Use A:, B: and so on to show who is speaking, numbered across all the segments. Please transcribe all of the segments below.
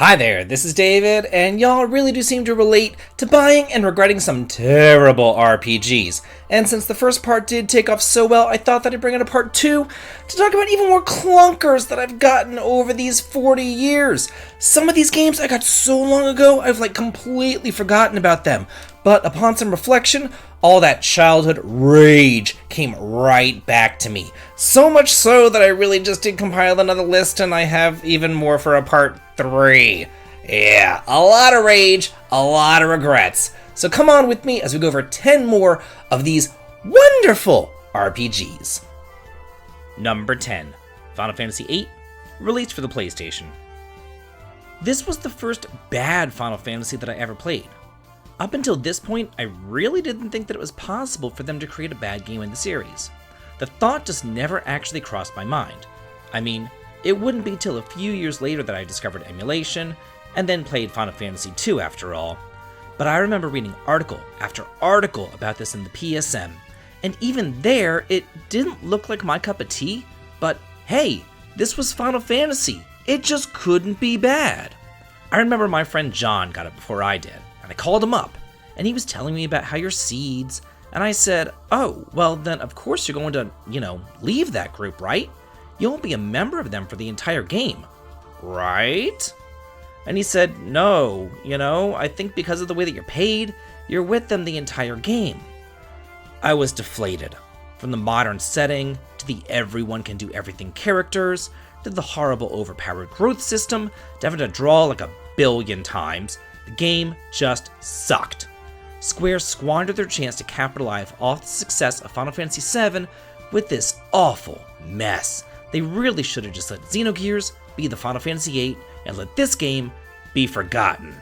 A: Hi there, this is David, and y'all really do seem to relate to buying and regretting some terrible RPGs. And since the first part did take off so well, I thought that I'd bring in a part 2 to talk about even more clunkers that I've gotten over these 40 years. Some of these games I got so long ago, I've completely forgotten about them. But upon some reflection, all that childhood rage came right back to me. So much so that I really just did compile another list, and I have even more for a part 3. Yeah, a lot of rage, a lot of regrets. So come on with me as we go over 10 more of these wonderful RPGs. Number 10, Final Fantasy VIII, released for the PlayStation. This was the first bad Final Fantasy that I ever played. Up until this point, I really didn't think that it was possible for them to create a bad game in the series. The thought just never actually crossed my mind. I mean, it wouldn't be till a few years later that I discovered emulation, and then played Final Fantasy II after all. But I remember reading article after article about this in the PSM, and even there, it didn't look like my cup of tea, but hey, this was Final Fantasy. It just couldn't be bad. I remember my friend John got it before I did, and I called him up, and he was telling me about how your seeds, and I said, oh, well then of course you're going to, leave that group, right? You won't be a member of them for the entire game, right? And he said, no, I think because of the way that you're paid, you're with them the entire game. I was deflated. From the modern setting, to the everyone can do everything characters, to the horrible overpowered growth system, to having to draw like 1 billion times, the game just sucked. Square squandered their chance to capitalize off the success of Final Fantasy VII with this awful mess. They really should have just let Xenogears be the Final Fantasy VIII and let this game be forgotten.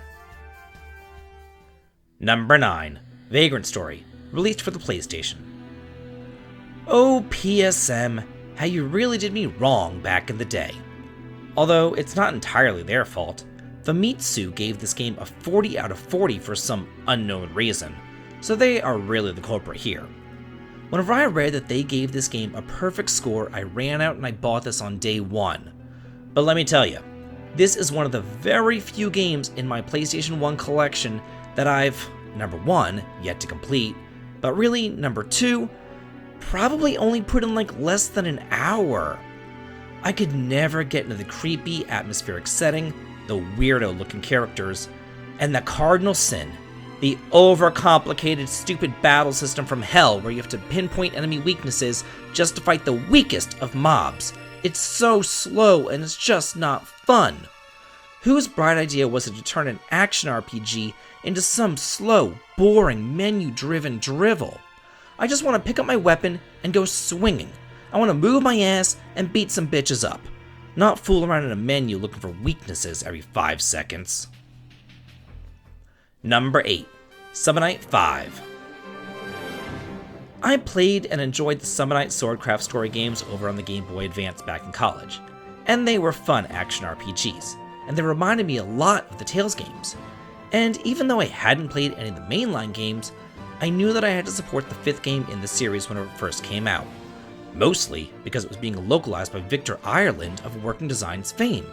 A: Number 9, Vagrant Story, released for the PlayStation. Oh PSM, how you really did me wrong back in the day. Although it's not entirely their fault. Famitsu gave this game a 40 out of 40 for some unknown reason, so they are really the culprit here. Whenever I read that they gave this game a perfect score, I ran out and I bought this on day 1. But let me tell you, this is one of the very few games in my PlayStation 1 collection that I've, number 1, yet to complete, but really, number 2, probably only put in less than an hour. I could never get into the creepy, atmospheric setting, the weirdo-looking characters, and the cardinal sin, the overcomplicated, stupid battle system from hell where you have to pinpoint enemy weaknesses just to fight the weakest of mobs. It's so slow and it's just not fun. Whose bright idea was it to turn an action RPG into some slow, boring, menu-driven drivel? I just want to pick up my weapon and go swinging. I want to move my ass and beat some bitches up. Not fool around in a menu looking for weaknesses every 5 seconds. Number 8, Summonite 5. I played and enjoyed the Summonite Swordcraft story games over on the Game Boy Advance back in college, and they were fun action RPGs, and they reminded me a lot of the Tales games. And even though I hadn't played any of the mainline games, I knew that I had to support the 5th game in the series when it first came out. Mostly because it was being localized by Victor Ireland of Working Design's fame,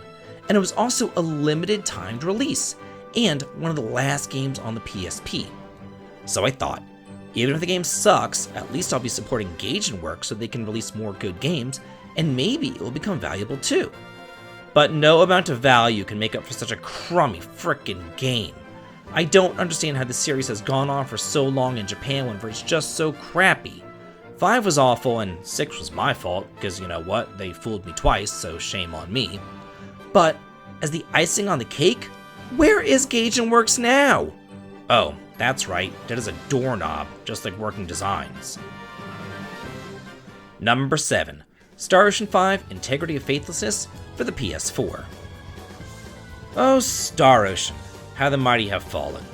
A: and it was also a limited timed release, and one of the last games on the PSP. So I thought, even if the game sucks, at least I'll be supporting Gaijin Works so they can release more good games, and maybe it will become valuable too. But no amount of value can make up for such a crummy frickin' game. I don't understand how the series has gone on for so long in Japan whenever it's just so crappy. 5 was awful, and 6 was my fault, because you know what, they fooled me twice, so shame on me. But, as the icing on the cake, where is Gaijin Works now? Oh, that's right, dead as a doorknob, just like Working Designs. Number 7, Star Ocean 5 Integrity of Faithlessness for the PS4. Oh, Star Ocean, how the mighty have fallen.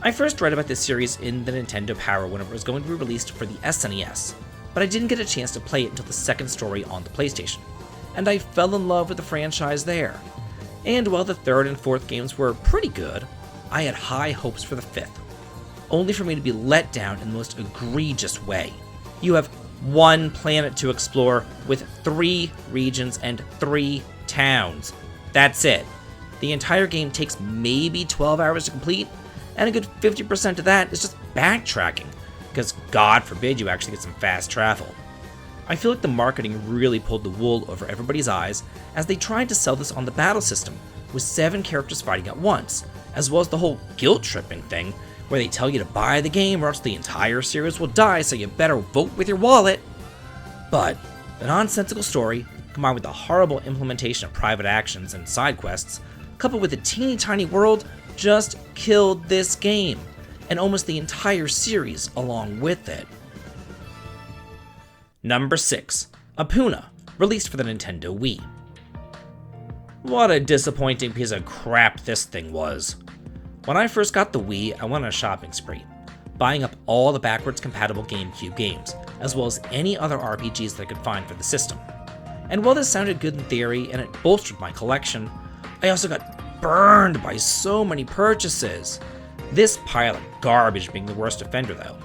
A: I first read about this series in the Nintendo Power whenever it was going to be released for the SNES, but I didn't get a chance to play it until the second story on the PlayStation, and I fell in love with the franchise there. And while the 3rd and 4th games were pretty good, I had high hopes for the 5th, only for me to be let down in the most egregious way. You have 1 planet to explore with 3 regions and 3 towns. That's it. The entire game takes maybe 12 hours to complete, and a good 50% of that is just backtracking, because God forbid you actually get some fast travel. I feel like the marketing really pulled the wool over everybody's eyes as they tried to sell this on the battle system, with 7 characters fighting at once, as well as the whole guilt-tripping thing, where they tell you to buy the game or else the entire series will die, so you better vote with your wallet. But the nonsensical story, combined with the horrible implementation of private actions and side quests, coupled with a teeny tiny world, just killed this game, and almost the entire series along with it. Number 6. Apuna, released for the Nintendo Wii. What a disappointing piece of crap this thing was. When I first got the Wii, I went on a shopping spree, buying up all the backwards compatible GameCube games, as well as any other RPGs that I could find for the system. And while this sounded good in theory and it bolstered my collection, I also got burned by so many purchases. This pile of garbage being the worst offender though.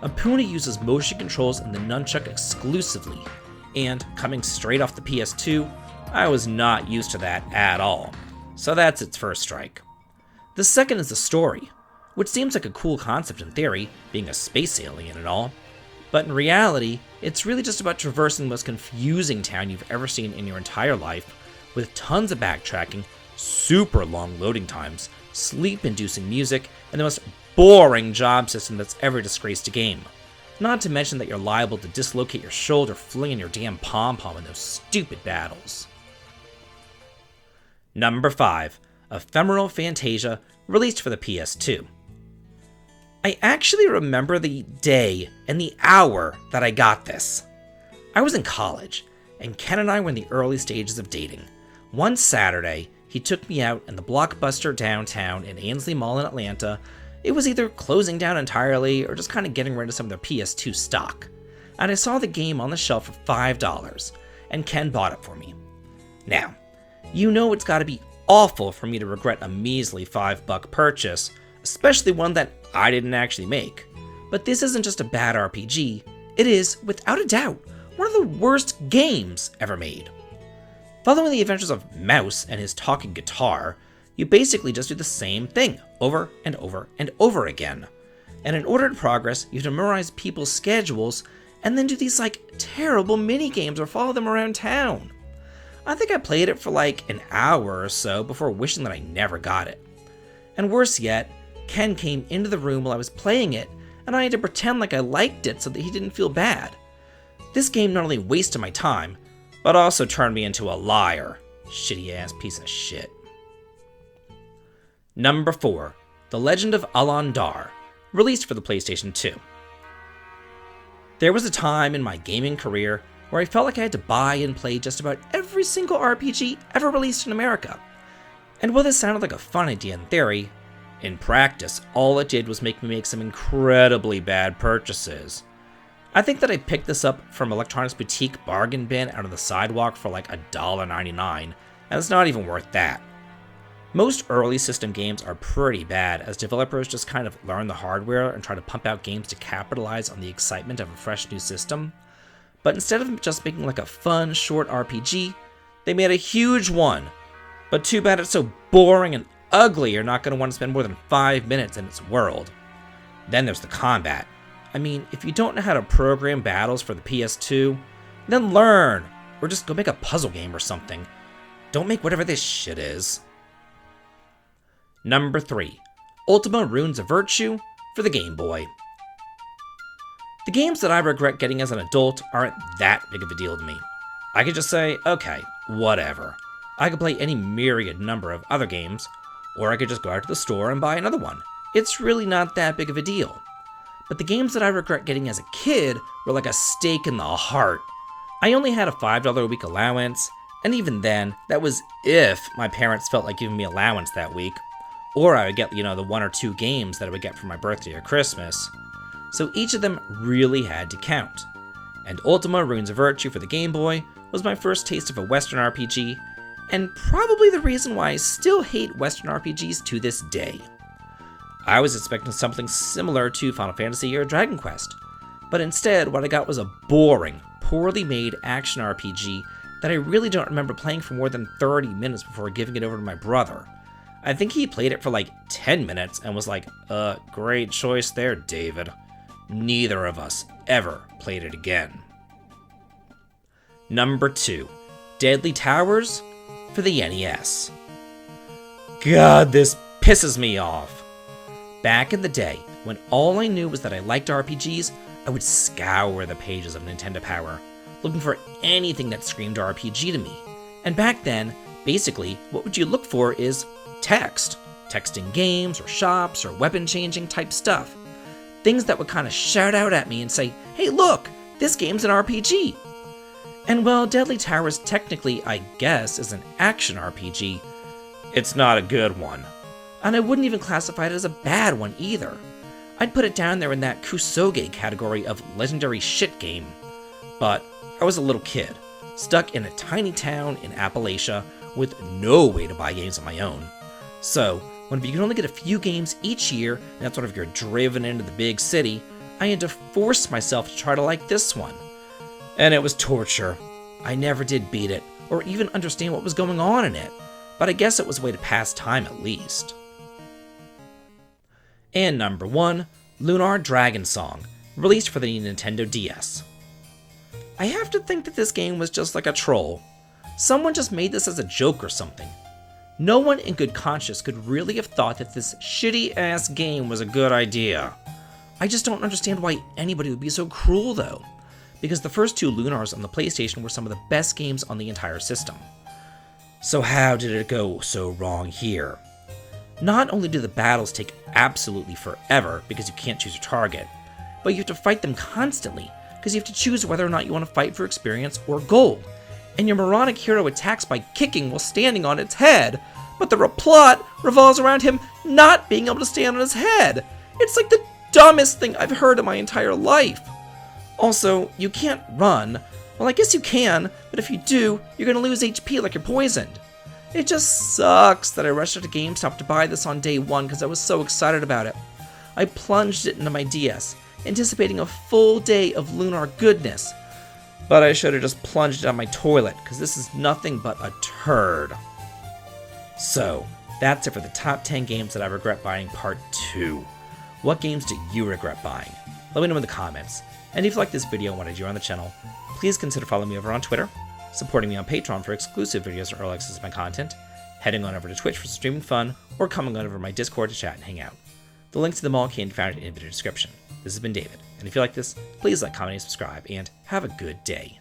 A: Apuna uses motion controls in the nunchuck exclusively, and coming straight off the PS2, I was not used to that at all. So that's its first strike. The second is the story, which seems like a cool concept in theory, being a space alien and all, but in reality, it's really just about traversing the most confusing town you've ever seen in your entire life, with tons of backtracking, super long loading times, sleep-inducing music, and the most boring job system that's ever disgraced a game. Not to mention that you're liable to dislocate your shoulder flinging your damn pom-pom in those stupid battles. Number 5. Ephemeral Fantasia, released for the PS2. I actually remember the day and the hour that I got this. I was in college, and Ken and I were in the early stages of dating. One Saturday, he took me out in the Blockbuster downtown in Ainsley Mall in Atlanta. It was either closing down entirely or just kind of getting rid of some of their PS2 stock. And I saw the game on the shelf for $5, and Ken bought it for me. Now, you know it's gotta be awful for me to regret a measly $5 purchase, especially one that I didn't actually make. But this isn't just a bad RPG, it is, without a doubt, one of the worst games ever made. Following the adventures of Mouse and his talking guitar, you basically just do the same thing over and over and over again. And in order to progress, you have to memorize people's schedules and then do these terrible mini games or follow them around town. I think I played it for an hour or so before wishing that I never got it. And worse yet, Ken came into the room while I was playing it, and I had to pretend like I liked it so that he didn't feel bad. This game not only wasted my time, but also turned me into a liar. Shitty ass piece of shit. Number 4. The Legend of Avalon, released for the PlayStation 2. There was a time in my gaming career where I felt like I had to buy and play just about every single RPG ever released in America. And while this sounded like a fun idea in theory, in practice, all it did was make me make some incredibly bad purchases. I think that I picked this up from Electronics Boutique bargain bin out on the sidewalk for $1.99, and it's not even worth that. Most early system games are pretty bad, as developers just kind of learn the hardware and try to pump out games to capitalize on the excitement of a fresh new system. But instead of just making a fun, short RPG, they made a huge one. But too bad it's so boring and ugly you're not going to want to spend more than 5 minutes in its world. Then there's the combat. I mean, if you don't know how to program battles for the PS2, then learn, or just go make a puzzle game or something. Don't make whatever this shit is. Number 3. Ultima Runes of Virtue for the Game Boy. The games that I regret getting as an adult aren't that big of a deal to me. I could just say, okay, whatever. I could play any myriad number of other games, or I could just go out to the store and buy another one. It's really not that big of a deal. But the games that I regret getting as a kid were like a stake in the heart. I only had a $5 a week allowance, and even then, that was if my parents felt like giving me allowance that week, or I would get, the 1 or 2 games that I would get for my birthday or Christmas. So each of them really had to count. And Ultima Runes of Virtue for the Game Boy was my first taste of a Western RPG, and probably the reason why I still hate Western RPGs to this day. I was expecting something similar to Final Fantasy or Dragon Quest, but instead what I got was a boring, poorly made action RPG that I really don't remember playing for more than 30 minutes before giving it over to my brother. I think he played it for like 10 minutes and was like, great choice there, David. Neither of us ever played it again. Number 2, Deadly Towers for the NES. God, this pisses me off. Back in the day, when all I knew was that I liked RPGs, I would scour the pages of Nintendo Power, looking for anything that screamed RPG to me. And back then, basically, what would you look for is text. Text in games, or shops, or weapon-changing type stuff. Things that would kind of shout out at me and say, hey look, this game's an RPG. And while Deadly Towers technically, I guess, is an action RPG, it's not a good one. And I wouldn't even classify it as a bad one either. I'd put it down there in that kusoge category of legendary shit game. But I was a little kid, stuck in a tiny town in Appalachia with no way to buy games of my own. So, when you can only get a few games each year, and that's sort of you're driven into the big city, I had to force myself to try to like this one. And it was torture. I never did beat it, or even understand what was going on in it, but I guess it was a way to pass time at least. And number 1, Lunar Dragonsong, released for the Nintendo DS. I have to think that this game was just like a troll. Someone just made this as a joke or something. No one in good conscience could really have thought that this shitty-ass game was a good idea. I just don't understand why anybody would be so cruel though, because the first 2 Lunars on the PlayStation were some of the best games on the entire system. So how did it go so wrong here? Not only do the battles take absolutely forever because you can't choose your target, but you have to fight them constantly because you have to choose whether or not you want to fight for experience or gold. And your moronic hero attacks by kicking while standing on its head, but the plot revolves around him not being able to stand on his head. It's like the dumbest thing I've heard in my entire life. Also, you can't run. Well, I guess you can, but if you do, you're gonna lose HP like you're poisoned. It just sucks that I rushed out to GameStop to buy this on day 1 because I was so excited about it. I plunged it into my DS, anticipating a full day of Lunar goodness. But I should have just plunged it down my toilet, because this is nothing but a turd. So, that's it for the top 10 games that I regret buying part 2. What games do you regret buying? Let me know in the comments. And if you like this video and wanted you on the channel, please consider following me over on Twitter, supporting me on Patreon for exclusive videos and early access to my content, heading on over to Twitch for some streaming fun, or coming on over to my Discord to chat and hang out. The links to them all can be found in the video description. This has been David, and if you like this, please like, comment, and subscribe, and have a good day.